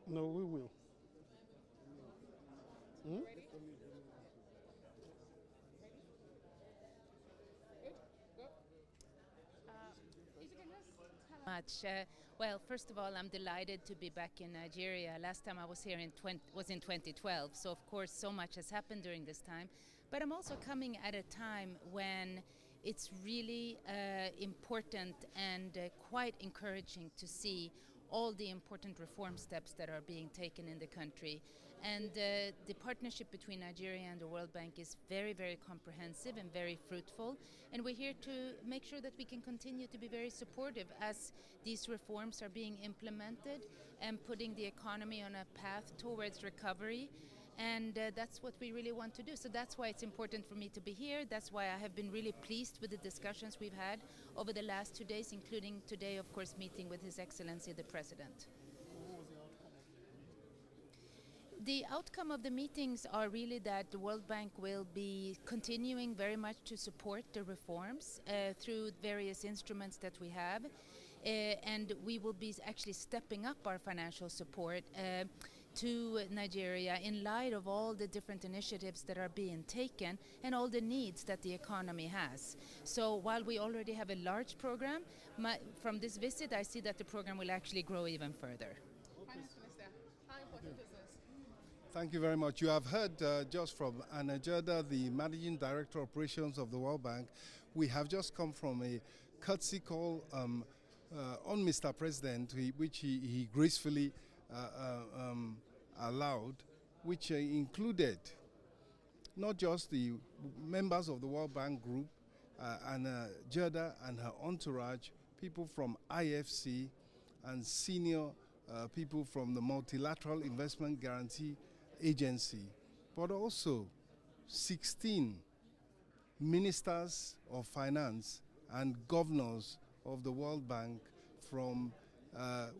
No, we will. Hmm? Ready? Good? Go. If you can just tell much. Well, first of all, I'm delighted to be back in Nigeria. Last time I was here was in 2012, so of course so much has happened during this time. But I'm also coming at a time when it's really important and quite encouraging to see all the important reform steps that are being taken in the country. And the partnership between Nigeria and the World Bank is very, very comprehensive and very fruitful. And we're here to make sure that we can continue to be very supportive as these reforms are being implemented and putting the economy on a path towards recovery. And that's what we really want to do. So that's why it's important for me to be here. That's why I have been really pleased with the discussions we've had over the last 2 days, including today, of course, meeting with His Excellency the President. The outcome of the meetings are really that the World Bank will be continuing very much to support the reforms through various instruments that we have. And we will be actually stepping up our financial support to Nigeria in light of all the different initiatives that are being taken and all the needs that the economy has. So while we already have a large program, from this visit I see that the program will actually grow even further. Finance Minister, how important is this? Thank you very much. You have heard just from Anna Jada, the Managing Director Operations of the World Bank. We have just come from a courtesy call on Mr. President, which he gracefully allowed, which included not just the members of the World Bank Group, and Jada and her entourage, people from IFC and senior people from the Multilateral Investment Guarantee Agency, but also 16 ministers of finance and governors of the World Bank from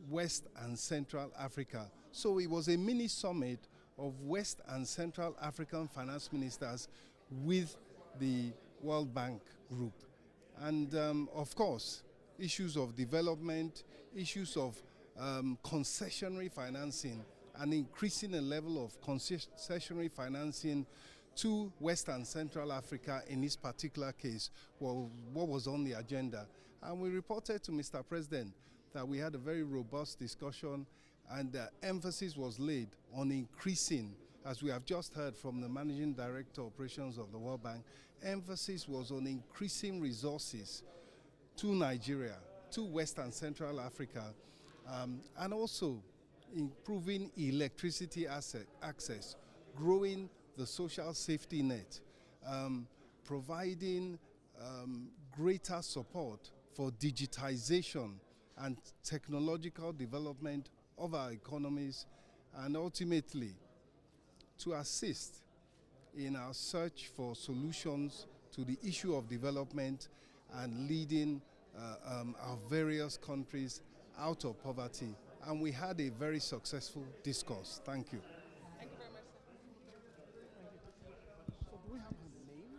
West and Central Africa. So it was a mini summit of West and Central African finance ministers with the World Bank Group. And of course, issues of development, issues of concessionary financing, and increasing the level of concessionary financing to West and Central Africa in this particular case, well, what was on the agenda. And we reported to Mr. President that we had a very robust discussion, and emphasis was laid on increasing, as we have just heard from the Managing Director Operations of the World Bank, emphasis was on increasing resources to Nigeria, to West and Central Africa, and also improving electricity access, growing the social safety net, providing greater support for digitization and technological development of our economies, and ultimately to assist in our search for solutions to the issue of development and leading our various countries out of poverty. And we had a very successful discourse. Thank you. Thank you very much, sir. So do we have her name?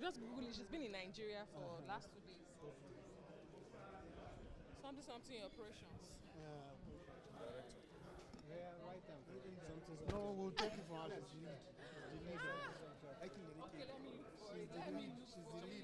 Just Google it. She's been in Nigeria for last 2 days. Something operations. Right down. No, we'll take it from her. She's the lead. Okay, let me look for it. She's the lead